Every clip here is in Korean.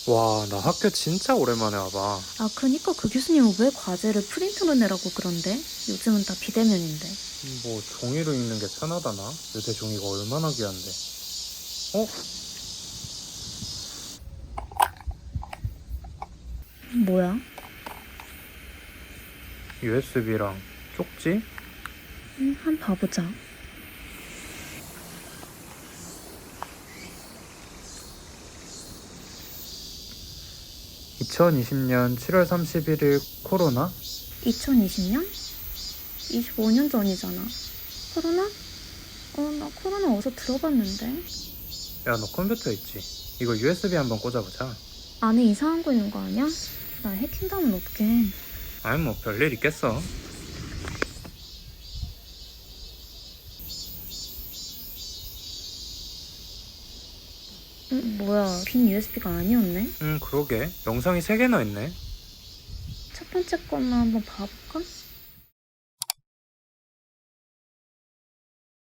와, 나 학교 진짜 오랜만에 와봐. 아, 그니까 그 교수님은 왜 과제를 프린트로 내라고 그런데? 요즘은 다 비대면인데. 뭐 종이로 읽는 게 편하다나? 요새 종이가 얼마나 귀한데. 어? 뭐야? USB랑 쪽지? 한번 봐보자. 2020년 7월 31일 코로나? 2020년? 25년 전이잖아. 코로나? 나 코로나 어디서 들어봤는데. 야, 너 컴퓨터 있지? 이거 USB 한번 꽂아보자. 안에 이상한 거 있는 거 아니야? 나 해킹당하면 어떡해. 아니 뭐 별일 있겠어. 뭐야, 빈 USB가 아니었네? 그러게. 영상이 3개나 있네. 첫 번째 거만 한번 봐볼까?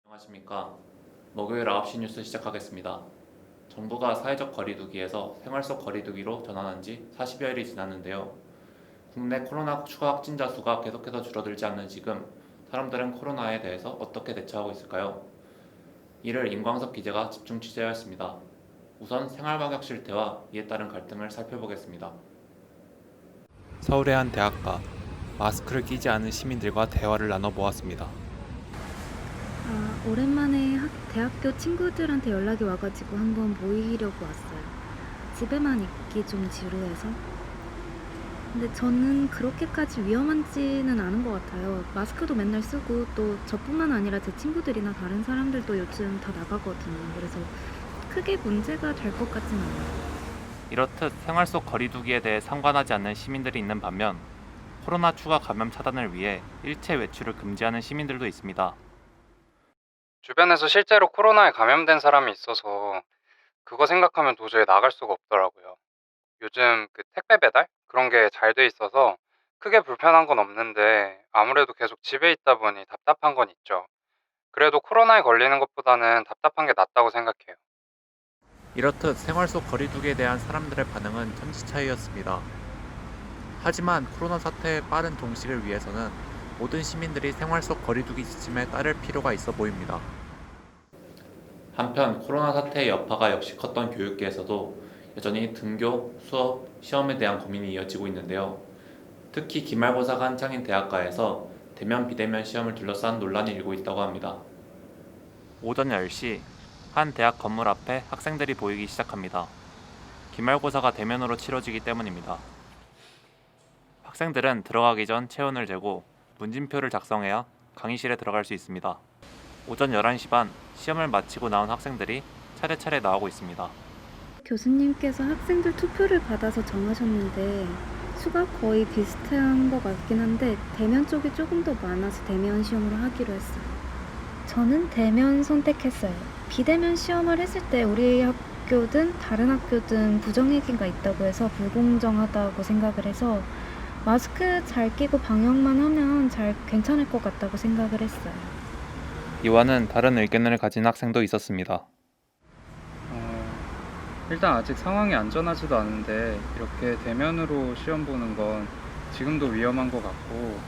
안녕하십니까. 목요일 9시 뉴스 시작하겠습니다. 정부가 사회적 거리두기에서 생활 속 거리두기로 전환한 지 40여일이 지났는데요. 국내 코로나 추가 확진자 수가 계속해서 줄어들지 않는 지금 사람들은 코로나에 대해서 어떻게 대처하고 있을까요? 이를 임광석 기자가 집중 취재하였습니다. 우선 생활방역 실태와 이에 따른 갈등을 살펴보겠습니다. 서울의 한 대학가, 마스크를 끼지 않은 시민들과 대화를 나눠보았습니다. 오랜만에 대학교 친구들한테 연락이 와가지고 한번 모이려고 왔어요. 집에만 있기 좀 지루해서. 근데 저는 그렇게까지 위험하지는 않은 것 같아요. 마스크도 맨날 쓰고 또 저뿐만 아니라 제 친구들이나 다른 사람들도 요즘 다 나가거든요. 그래서 크게 문제가 될 것 같진 않아요. 이렇듯 생활 속 거리두기에 대해 상관하지 않는 시민들이 있는 반면 코로나 추가 감염 차단을 위해 일체 외출을 금지하는 시민들도 있습니다. 주변에서 실제로 코로나에 감염된 사람이 있어서 그거 생각하면 도저히 나갈 수가 없더라고요. 요즘 그 택배 배달? 그런 게 잘 돼 있어서 크게 불편한 건 없는데 아무래도 계속 집에 있다 보니 답답한 건 있죠. 그래도 코로나에 걸리는 것보다는 답답한 게 낫다고 생각해요. 이렇듯 생활 속 거리두기에 대한 사람들의 반응은 천지차이였습니다. 하지만 코로나 사태의 빠른 종식을 위해서는 모든 시민들이 생활 속 거리두기 지침에 따를 필요가 있어 보입니다. 한편 코로나 사태의 여파가 역시 컸던 교육계에서도 여전히 등교, 수업, 시험에 대한 고민이 이어지고 있는데요. 특히 기말고사가 한창인 대학가에서 대면 비대면 시험을 둘러싼 논란이 일고 있다고 합니다. 오전 10시 한 대학 건물 앞에 학생들이 보이기 시작합니다. 기말고사가 대면으로 치러지기 때문입니다. 학생들은 들어가기 전 체온을 재고 문진표를 작성해야 강의실에 들어갈 수 있습니다. 오전 11시 반 시험을 마치고 나온 학생들이 차례차례 나오고 있습니다. 교수님께서 학생들 투표를 받아서 정하셨는데 수가 거의 비슷한 것 같긴 한데 대면 쪽이 조금 더 많아서 대면 시험으로 하기로 했어요. 저는 대면 선택했어요. 비대면 시험을 했을 때 우리 학교든 다른 학교든 부정행위가 있다고 해서 불공정하다고 생각을 해서 마스크 잘 끼고 방역만 하면 잘 괜찮을 것 같다고 생각을 했어요. 이와는 다른 의견을 가진 학생도 있었습니다. 일단 아직 상황이 안전하지도 않은데 이렇게 대면으로 시험 보는 건 지금도 위험한 것 같고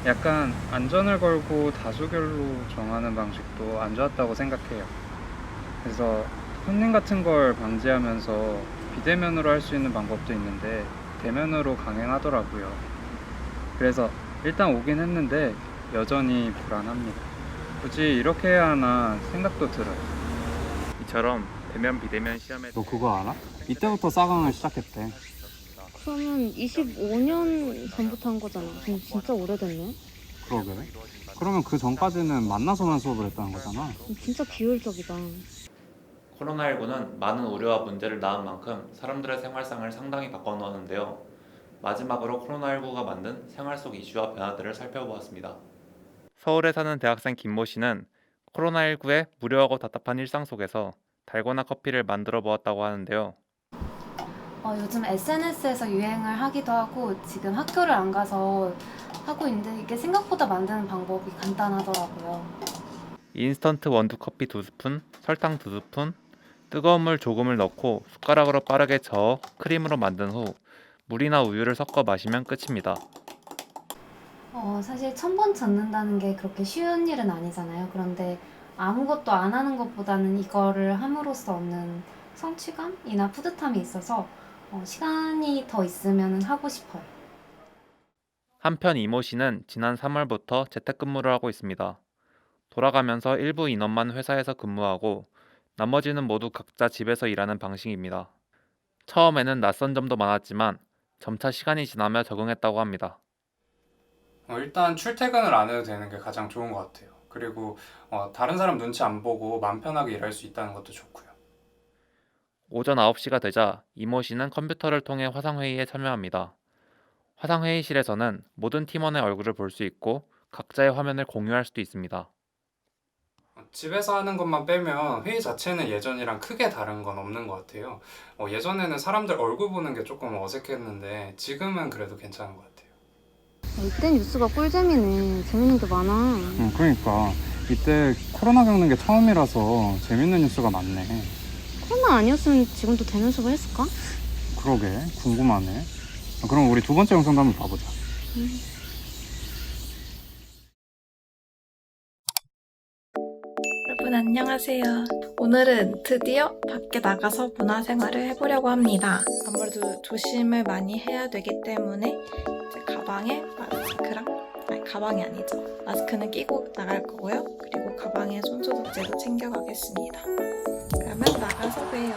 약간 안전을 걸고 다수결로 정하는 방식도 안 좋았다고 생각해요. 그래서 손님 같은 걸 방지하면서 비대면으로 할 수 있는 방법도 있는데 대면으로 강행하더라고요. 그래서 일단 오긴 했는데 여전히 불안합니다. 굳이 이렇게 해야 하나 생각도 들어요. 이처럼 대면 비대면 시험에 너 그거 알아? 이때부터 싸강을 시작했대. 그러면 25년 전부터 한 거잖아. 그럼 진짜 오래됐네. 그러게. 그러면 그 전까지는 만나서만 수업을 했다는 거잖아. 진짜 비효율적이다. 코로나19는 많은 우려와 문제를 낳은 만큼 사람들의 생활상을 상당히 바꿔놓았는데요. 마지막으로 코로나19가 만든 생활 속 이슈와 변화들을 살펴보았습니다. 서울에 사는 대학생 김모 씨는 코로나19의 무료하고 답답한 일상 속에서 달고나 커피를 만들어 보았다고 하는데요. 요즘 SNS에서 유행을 하기도 하고 지금 학교를 안 가서 하고 있는데 이게 생각보다 만드는 방법이 간단하더라고요. 인스턴트 원두 커피 2스푼, 설탕 2스푼, 뜨거운 물 조금을 넣고 숟가락으로 빠르게 저어 크림으로 만든 후 물이나 우유를 섞어 마시면 끝입니다. 사실 1000번 젓는다는 게 그렇게 쉬운 일은 아니잖아요. 그런데 아무것도 안 하는 것보다는 이거를 함으로써 얻는 성취감이나 뿌듯함이 있어서 시간이 더 있으면 하고 싶어요. 한편 이모 씨는 지난 3월부터 재택근무를 하고 있습니다. 돌아가면서 일부 인원만 회사에서 근무하고 나머지는 모두 각자 집에서 일하는 방식입니다. 처음에는 낯선 점도 많았지만 점차 시간이 지나며 적응했다고 합니다. 일단 출퇴근을 안 해도 되는 게 가장 좋은 것 같아요. 그리고 다른 사람 눈치 안 보고 마음 편하게 일할 수 있다는 것도 좋고요. 오전 9시가 되자 이모 씨는 컴퓨터를 통해 화상회의에 참여합니다. 화상회의실에서는 모든 팀원의 얼굴을 볼 수 있고 각자의 화면을 공유할 수도 있습니다. 집에서 하는 것만 빼면 회의 자체는 예전이랑 크게 다른 건 없는 것 같아요. 예전에는 사람들 얼굴 보는 게 조금 어색했는데 지금은 그래도 괜찮은 것 같아요. 이때 뉴스가 꿀잼이네. 재밌는 게 많아. 그러니까 이때 코로나 겪는 게 처음이라서 재밌는 뉴스가 많네. 코로나 아니었으면 지금도 대면 수업 했을까? 그러게 궁금하네. 그럼 우리 두 번째 영상도 한번 봐보자. 여러분 안녕하세요. 오늘은 드디어 밖에 나가서 문화생활을 해보려고 합니다. 아무래도 조심을 많이 해야 되기 때문에 이제 가방에 가방이 아니죠. 마스크는 끼고 나갈 거고요. 그리고 가방에 손소독제도 챙겨가겠습니다. 그러면 나가서 봬요.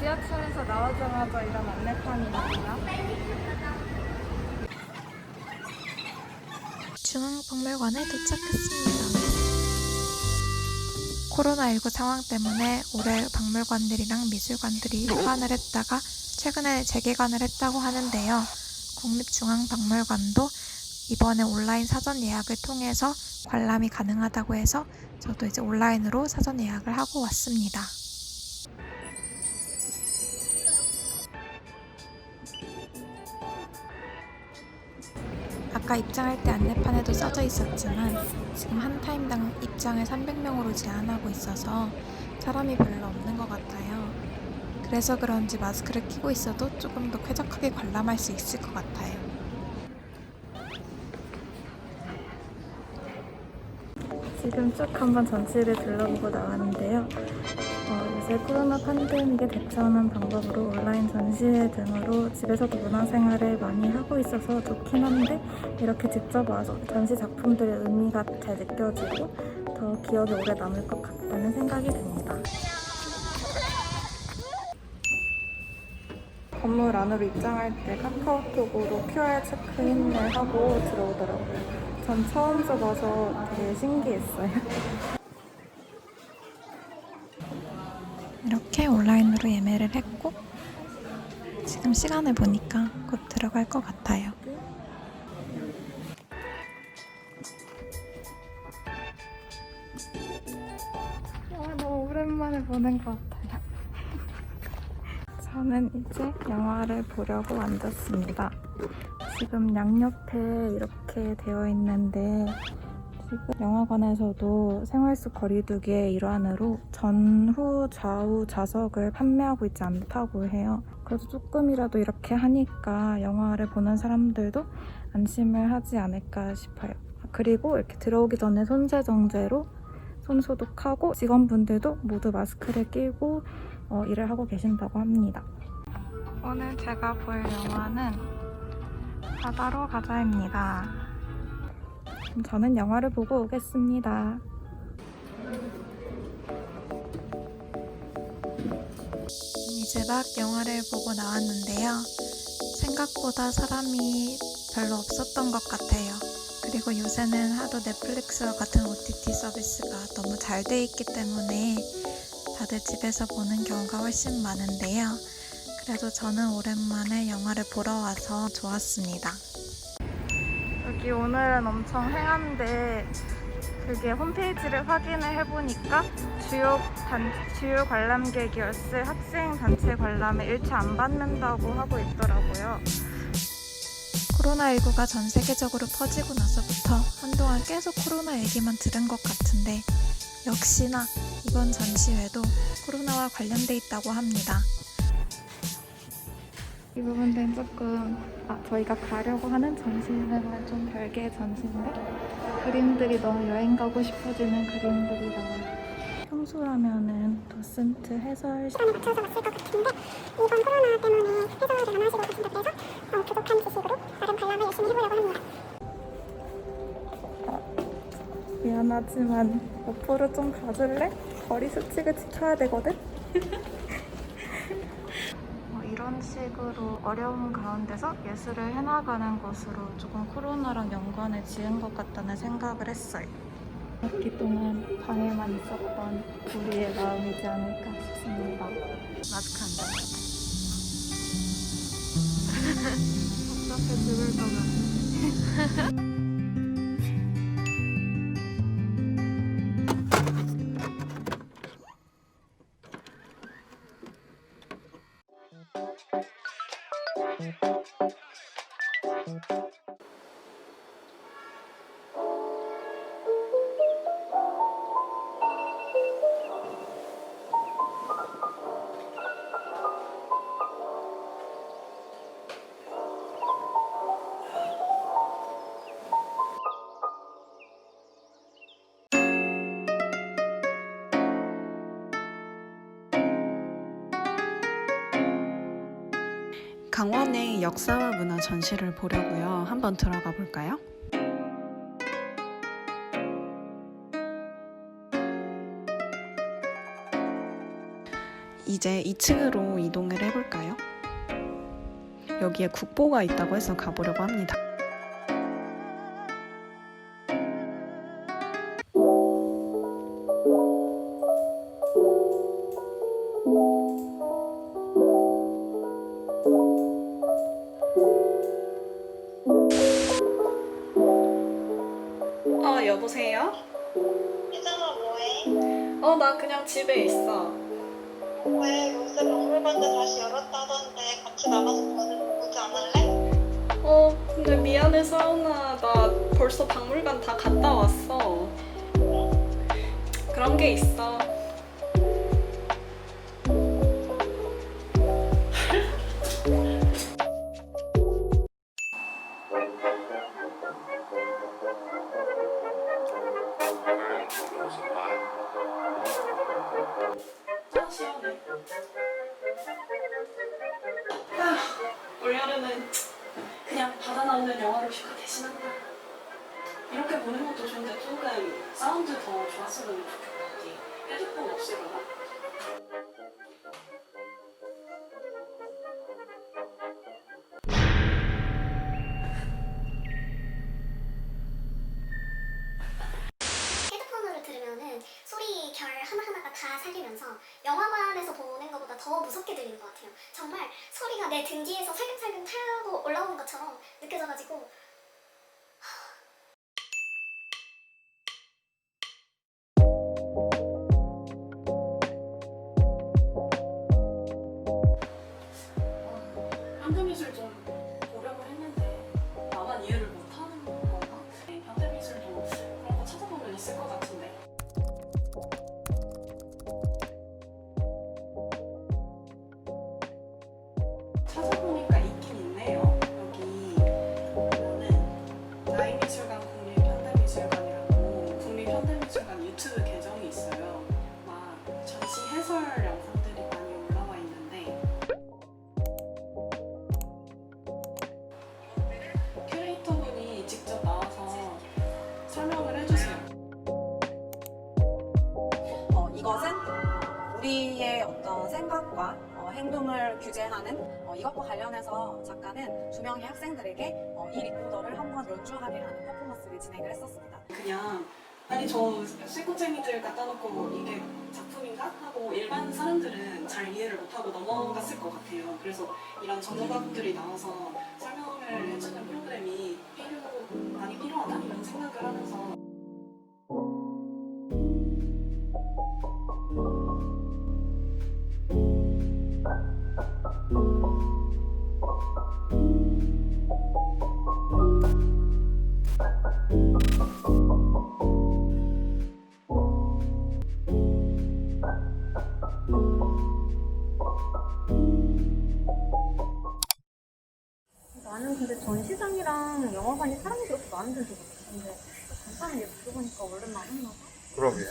지하철에서 나오자마자 이런 안내판이 있나? 중앙박물관에 도착했습니다. 코로나19 상황 때문에 올해 박물관들이랑 미술관들이 휴관을 했다가 최근에 재개관을 했다고 하는데요. 국립중앙박물관도 이번에 온라인 사전 예약을 통해서 관람이 가능하다고 해서 저도 이제 온라인으로 사전 예약을 하고 왔습니다. 아까 입장할 때 안내판에도 써져 있었지만 지금 한 타임당 입장을 300명으로 제한하고 있어서 사람이 별로 없는 것 같아요. 그래서 그런지 마스크를 끼고 있어도 조금 더 쾌적하게 관람할 수 있을 것 같아요. 지금 쭉 한번 전시를 둘러보고 나왔는데요. 요새 코로나 팬데믹에 대처하는 방법으로 온라인 전시회 등으로 집에서도 문화생활을 많이 하고 있어서 좋긴 한데 이렇게 직접 와서 전시 작품들의 의미가 잘 느껴지고 더 기억에 오래 남을 것 같다는 생각이 듭니다. 건물 안으로 입장할 때 카카오톡으로 QR 체크인을 하고 들어오더라고요. 전 처음 써봐서 되게 신기했어요. 이렇게 온라인으로 예매를 했고 지금 시간을 보니까 곧 들어갈 것 같아요. 너무 오랜만에 보는 것 같아요. 저는 이제 영화를 보려고 앉았습니다. 지금 양옆에 이렇게 되어 있는데 지금 영화관에서도 생활 속 거리두기의 일환으로 전후 좌우 좌석을 판매하고 있지 않다고 해요. 그래서 조금이라도 이렇게 하니까 영화를 보는 사람들도 안심을 하지 않을까 싶어요. 그리고 이렇게 들어오기 전에 손세정제로 손 소독하고 직원분들도 모두 마스크를 끼고 일을 하고 계신다고 합니다. 오늘 제가 볼 영화는 바다로 가자입니다. 저는 영화를 보고 오겠습니다. 이제 막 영화를 보고 나왔는데요. 생각보다 사람이 별로 없었던 것 같아요. 그리고 요새는 하도 넷플릭스와 같은 OTT 서비스가 너무 잘 돼 있기 때문에 다들 집에서 보는 경우가 훨씬 많은데요. 그래도 저는 오랜만에 영화를 보러 와서 좋았습니다. 여기 오늘은 엄청 행한데 그게 홈페이지를 확인을 해보니까 주요 관람객이었을 학생 단체 관람에 일체 안 받는다고 하고 있더라고요. 코로나19가 전 세계적으로 퍼지고 나서부터 한동안 계속 코로나 얘기만 들은 것 같은데 역시나 이번 전시회도 코로나와 관련돼 있다고 합니다. 이 부분은 조금 저희가 가려고 하는 전시회와는 좀 별개의 전시인데 그림들이 너무 여행 가고 싶어지는 그림들이 나와요. 평소라면은 도슨트 해설 시간에 맞춰서 왔을 것 같은데 이번 코로나 때문에 해설을 안 하시고 계신다 그래서 부족한 지식으로 나름 관람을 열심히 해보려고 합니다. 미안하지만 옆으로 좀 가줄래? 거리 수칙을 지켜야 되거든? 이런 식으로 어려운 가운데서 예술을 해나가는 것으로 조금 코로나랑 연관을 지은 것 같다는 생각을 했어요. 학기 동안 방에만 있었던 우리의 마음이지 않을까 싶습니다. 마스크 안 돼. 답답해 죽을 것 같아. 강원의 역사와 문화 전시를 보려고요. 한번 들어가 볼까요? 이제 2층으로 이동을 해볼까요? 여기에 국보가 있다고 해서 가보려고 합니다. 여보세요? 혜정아 뭐해? 나 그냥 집에 있어. 왜 요새 박물관도 다시 열었다던데 같이 나가서 보지 않을래? 근데 미안해 서연아. 나 벌써 박물관 다 갔다 왔어. 그런 게 있어. 시원해. 올여름은 그냥 바다 나오는 영화로 휴가 대신한다. 이렇게 보는 것도 좋은데 조금 사운드 더 좋았으면 좋겠다. 헤드폰 없으려나? 헤드폰으로 들으면은 소리 결 하나하나가 다 살리면서 영화관에서 보는 것보다 더 무섭게 들리는 것 같아요. 정말 소리가 내 등 뒤에서 살금살금 타고 올라오는 것처럼 느껴져가지고 현대미술 좀 보려고 했는데 나만 이해를 못하는 건가? 현대미술도 그런 거 찾아보면 있을 것 같은데. 찾아보니까 있긴 있네요. 여기 보면은 나이미술관 국립현대미술관이라고 국립현대미술관 유튜브 계정이 있어요. 막 전시 해설 영상들이 많이 올라와 있는데 큐레이터분이 직접 나와서 설명을 해주세요. 이것은 우리의 어떤 생각과 행동을 규제하는 이것과 관련해서 작가는 두 명의 학생들에게 이 리코더를 한번 연주하게 하는 퍼포먼스를 진행을 했었습니다. 그냥 아니 저 실컷쟁이들 갖다 놓고 이게 작품인가? 하고 일반 사람들은 잘 이해를 못하고 넘어갔을 것 같아요. 그래서 이런 전문가분들이 나와서 설명을 해주는 프로그램이 많이 필요하다 이런 생각을 하면서 힘들것 같아. 근데 간단하게 물어보니까 오랜만에 했나 봐. 그러게.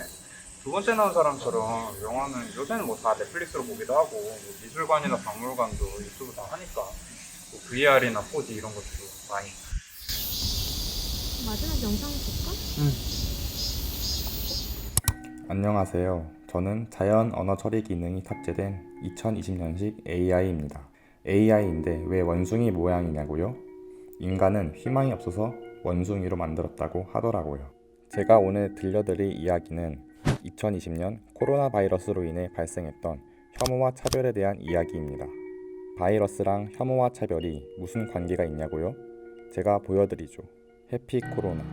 두 번째 나온 사람처럼 영화는 요새는 뭐 다 넷플릭스로 보기도 하고 뭐 미술관이나 박물관도 유튜브 다 하니까 뭐 VR이나 4D 이런 것들도 많이. 마지막 영상 볼까? 안녕하세요. 저는 자연 언어 처리 기능이 탑재된 2020년식 AI입니다. AI인데 왜 원숭이 모양이냐고요? 인간은 희망이 없어서 원숭이로 만들었다고 하더라고요. 제가 오늘 들려드릴 이야기는 2020년 코로나 바이러스로 인해 발생했던 혐오와 차별에 대한 이야기입니다. 바이러스랑 혐오와 차별이 무슨 관계가 있냐고요? 제가 보여드리죠. 해피 코로나.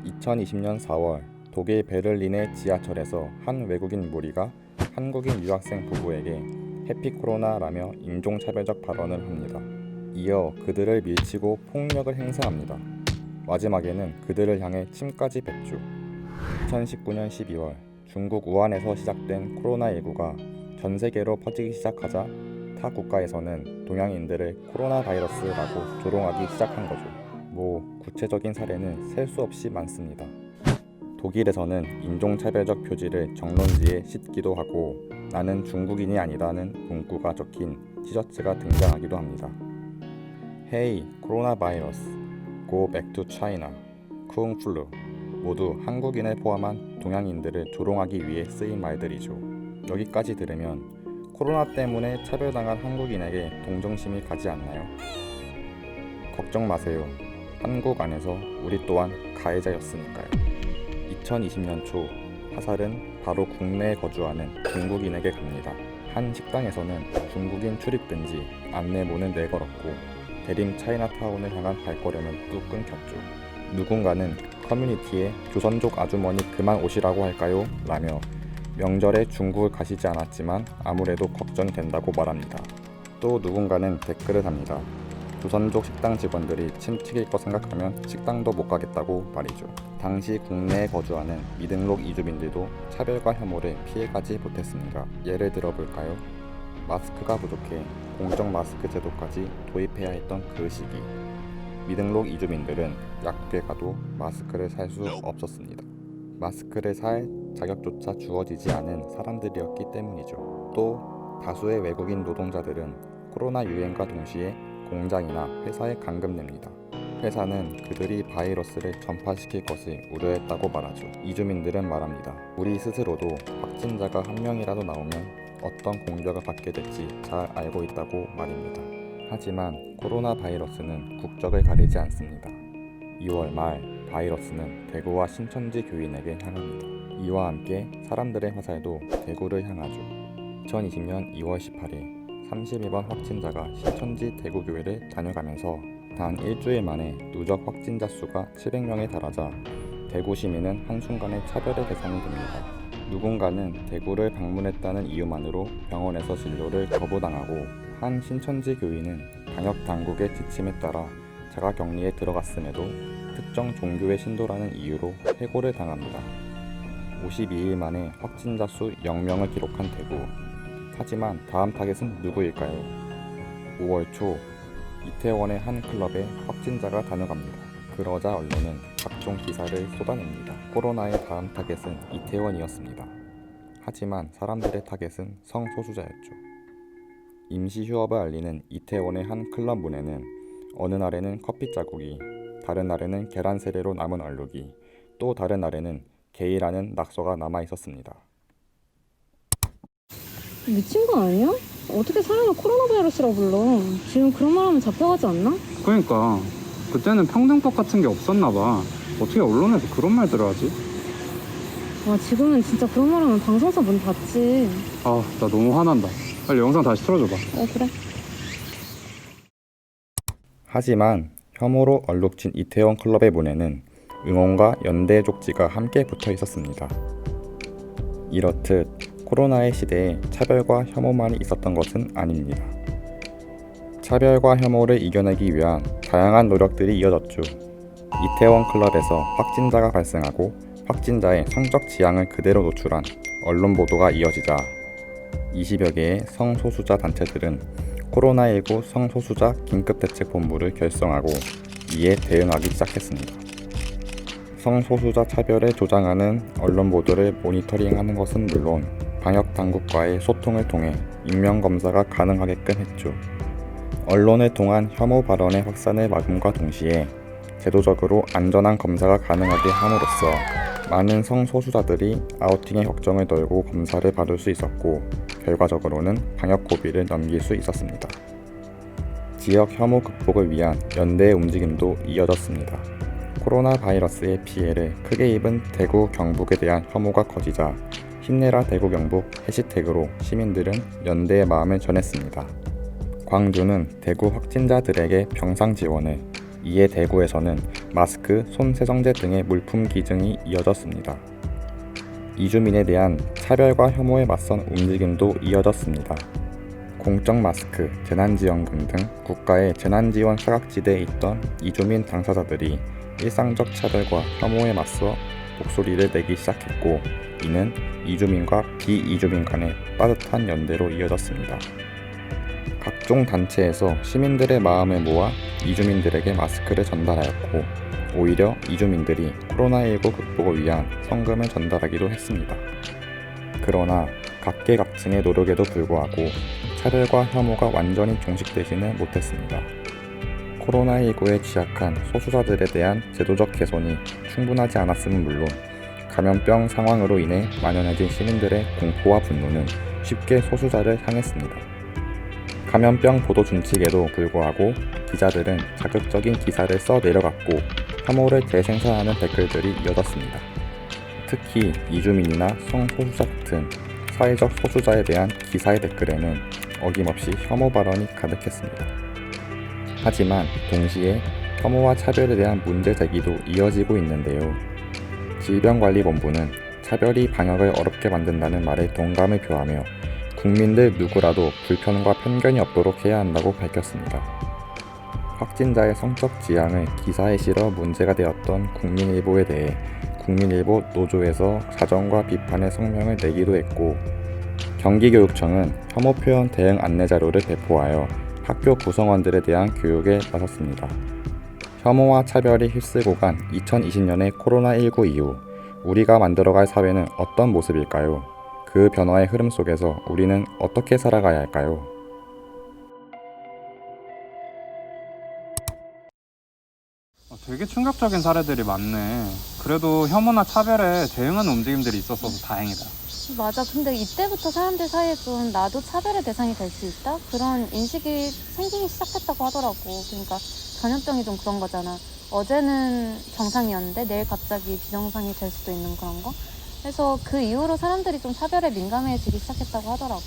2020년 4월 독일 베를린의 지하철에서 한 외국인 무리가 한국인 유학생 부부에게 해피 코로나라며 인종차별적 발언을 합니다. 이어 그들을 밀치고 폭력을 행사합니다. 마지막에는 그들을 향해 침까지 뱉죠. 2019년 12월 중국 우한에서 시작된 코로나19가 전 세계로 퍼지기 시작하자 타 국가에서는 동양인들을 코로나 바이러스라고 조롱하기 시작한 거죠. 뭐 구체적인 사례는 셀 수 없이 많습니다. 독일에서는 인종차별적 표지를 정론지에 싣기도 하고 나는 중국인이 아니라는 문구가 적힌 티셔츠가 등장하기도 합니다. Hey, 코로나 바이러스, Go back to China, 쿵플루 모두 한국인을 포함한 동양인들을 조롱하기 위해 쓰인 말들이죠. 여기까지 들으면 코로나 때문에 차별당한 한국인에게 동정심이 가지 않나요? 걱정 마세요. 한국 안에서 우리 또한 가해자였으니까요. 2020년 초 화살은 바로 국내에 거주하는 중국인에게 갑니다. 한 식당에서는 중국인 출입금지 안내문을 내걸었고 대림 차이나타운을 향한 발걸음은 뚝 끊겼죠. 누군가는 커뮤니티에 조선족 아주머니 그만 오시라고 할까요? 라며 명절에 중국을 가시지 않았지만 아무래도 걱정이 된다고 말합니다. 또 누군가는 댓글을 합니다. 조선족 식당 직원들이 침 튀길 거 생각하면 식당도 못 가겠다고 말이죠. 당시 국내에 거주하는 미등록 이주민들도 차별과 혐오를 피해가지 못했습니다. 예를 들어볼까요? 마스크가 부족해 공적 마스크 제도까지 도입해야 했던 그 시기. 미등록 이주민들은 약국에 가도 마스크를 살 수 없었습니다. 마스크를 살 자격조차 주어지지 않은 사람들이었기 때문이죠. 또 다수의 외국인 노동자들은 코로나 유행과 동시에 공장이나 회사에 감금됩니다. 회사는 그들이 바이러스를 전파시킬 것을 우려했다고 말하죠. 이주민들은 말합니다. 우리 스스로도 확진자가 한 명이라도 나오면 어떤 공격을 받게 될지 잘 알고 있다고 말입니다. 하지만 코로나 바이러스는 국적을 가리지 않습니다. 2월 말 바이러스는 대구와 신천지 교인에게 향합니다. 이와 함께 사람들의 화살도 대구를 향하죠. 2020년 2월 18일 32번 확진자가 신천지 대구교회를 다녀가면서 단 일주일 만에 누적 확진자 수가 700명에 달하자 대구 시민은 한순간에 차별의 대상이 됩니다. 누군가는 대구를 방문했다는 이유만으로 병원에서 진료를 거부당하고 한 신천지 교인은 방역 당국의 지침에 따라 자가격리에 들어갔음에도 특정 종교의 신도라는 이유로 해고를 당합니다. 52일 만에 확진자 수 0명을 기록한 대구. 하지만 다음 타겟은 누구일까요? 5월 초 이태원의 한 클럽에 확진자가 다녀갑니다. 그러자 언론은 각종 기사를 쏟아냅니다. 코로나의 다음 타겟은 이태원이었습니다. 하지만 사람들의 타겟은 성소수자였죠. 임시 휴업을 알리는 이태원의 한 클럽 문에는 어느 날에는 커피 자국이, 다른 날에는 계란 세례로 남은 얼룩이, 또 다른 날에는 게이라는 낙서가 남아 있었습니다. 미친 거 아니야? 어떻게 사람을 코로나 바이러스라고 불러? 지금 그런 말 하면 잡혀가지 않나? 그러니까 그때는 평등법 같은 게 없었나 봐. 어떻게 언론에서 그런 말들을 하지? 와, 지금은 진짜 그런 말 하면 방송사 문 닫지. 아, 나 너무 화난다. 빨리 영상 다시 틀어줘봐. 그래. 하지만 혐오로 얼룩진 이태원 클럽의 문에는 응원과 연대의 쪽지가 함께 붙어 있었습니다. 이렇듯 코로나의 시대에 차별과 혐오만이 있었던 것은 아닙니다. 차별과 혐오를 이겨내기 위한 다양한 노력들이 이어졌죠. 이태원 클럽에서 확진자가 발생하고 확진자의 성적 지향을 그대로 노출한 언론 보도가 이어지자 20여 개의 성소수자 단체들은 코로나19 성소수자 긴급대책본부를 결성하고 이에 대응하기 시작했습니다. 성소수자 차별을 조장하는 언론 보도를 모니터링하는 것은 물론 방역 당국과의 소통을 통해 익명 검사가 가능하게끔 했죠. 언론을 통한 혐오 발언의 확산을 막음과 동시에 제도적으로 안전한 검사가 가능하게 함으로써 많은 성소수자들이 아우팅의 걱정을 덜고 검사를 받을 수 있었고 결과적으로는 방역 고비를 넘길 수 있었습니다. 지역 혐오 극복을 위한 연대의 움직임도 이어졌습니다. 코로나 바이러스의 피해를 크게 입은 대구, 경북에 대한 혐오가 커지자 힘내라 대구, 경북 해시태그로 시민들은 연대의 마음을 전했습니다. 광주는 대구 확진자들에게 병상 지원을, 이에 대구에서는 마스크, 손 세정제 등의 물품 기증이 이어졌습니다. 이주민에 대한 차별과 혐오에 맞선 움직임도 이어졌습니다. 공적 마스크, 재난지원금 등 국가의 재난지원 사각지대에 있던 이주민 당사자들이 일상적 차별과 혐오에 맞서 목소리를 내기 시작했고, 이는 이주민과 비이주민 간의 빠듯한 연대로 이어졌습니다. 각종 단체에서 시민들의 마음을 모아 이주민들에게 마스크를 전달하였고, 오히려 이주민들이 코로나19 극복을 위한 성금을 전달하기도 했습니다. 그러나 각계각층의 노력에도 불구하고 차별과 혐오가 완전히 종식되지는 못했습니다. 코로나19에 취약한 소수자들에 대한 제도적 개선이 충분하지 않았음은 물론 감염병 상황으로 인해 만연해진 시민들의 공포와 분노는 쉽게 소수자를 향했습니다. 감염병 보도 준칙에도 불구하고 기자들은 자극적인 기사를 써 내려갔고 혐오를 재생산하는 댓글들이 이어졌습니다. 특히 이주민이나 성소수자 같은 사회적 소수자에 대한 기사의 댓글에는 어김없이 혐오 발언이 가득했습니다. 하지만 동시에 혐오와 차별에 대한 문제 제기도 이어지고 있는데요. 질병관리본부는 차별이 방역을 어렵게 만든다는 말에 동감을 표하며 국민들 누구라도 불편과 편견이 없도록 해야 한다고 밝혔습니다. 확진자의 성적 지향을 기사에 실어 문제가 되었던 국민일보에 대해 국민일보 노조에서 사정과 비판의 성명을 내기도 했고, 경기교육청은 혐오 표현 대응 안내 자료를 배포하여 학교 구성원들에 대한 교육에 나섰습니다. 혐오와 차별이 휩쓸고 간 2020년의 코로나19 이후 우리가 만들어갈 사회는 어떤 모습일까요? 그 변화의 흐름 속에서 우리는 어떻게 살아가야 할까요? 되게 충격적인 사례들이 많네. 그래도 혐오나 차별에 대응하는 움직임들이 있었어서 다행이다. 맞아. 근데 이때부터 사람들 사이에 좀 나도 차별의 대상이 될 수 있다? 그런 인식이 생기기 시작했다고 하더라고. 그러니까 전염병이 좀 그런 거잖아. 어제는 정상이었는데 내일 갑자기 비정상이 될 수도 있는 그런 거? 그래서 그 이후로 사람들이 좀 차별에 민감해지기 시작했다고 하더라고.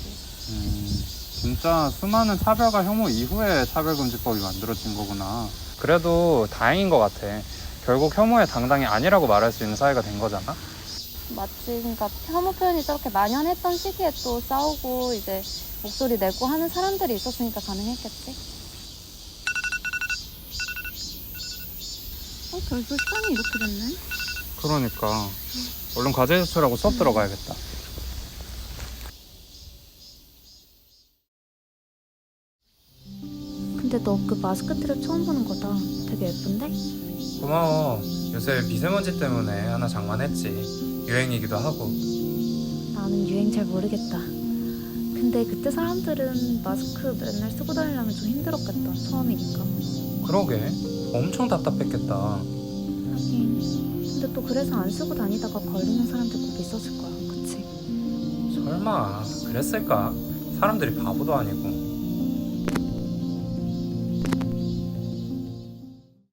진짜 수많은 차별과 혐오 이후에 차별금지법이 만들어진 거구나. 그래도 다행인 것 같아. 결국 혐오의 당당이 아니라고 말할 수 있는 사회가 된 거잖아. 맞지. 그러니까 혐오 표현이 저렇게 만연했던 시기에 또 싸우고 이제 목소리 내고 하는 사람들이 있었으니까 가능했겠지. 벌써 시간이 이렇게 됐네? 그러니까 얼른 과제 제출하고 수업 들어가야겠다. 근데 너 그 마스크 트랩 처음 보는 거다. 되게 예쁜데? 고마워. 요새 미세먼지 때문에 하나 장만했지. 유행이기도 하고. 나는 유행 잘 모르겠다. 근데 그때 사람들은 마스크 맨날 쓰고 다니려면 좀 힘들었겠다. 처음이니까. 그러게. 엄청 답답했겠다. 하긴. 근데 또 그래서 안 쓰고 다니다가 걸리는 사람들 꼭 있었을 거야. 그치? 설마 그랬을까? 사람들이 바보도 아니고.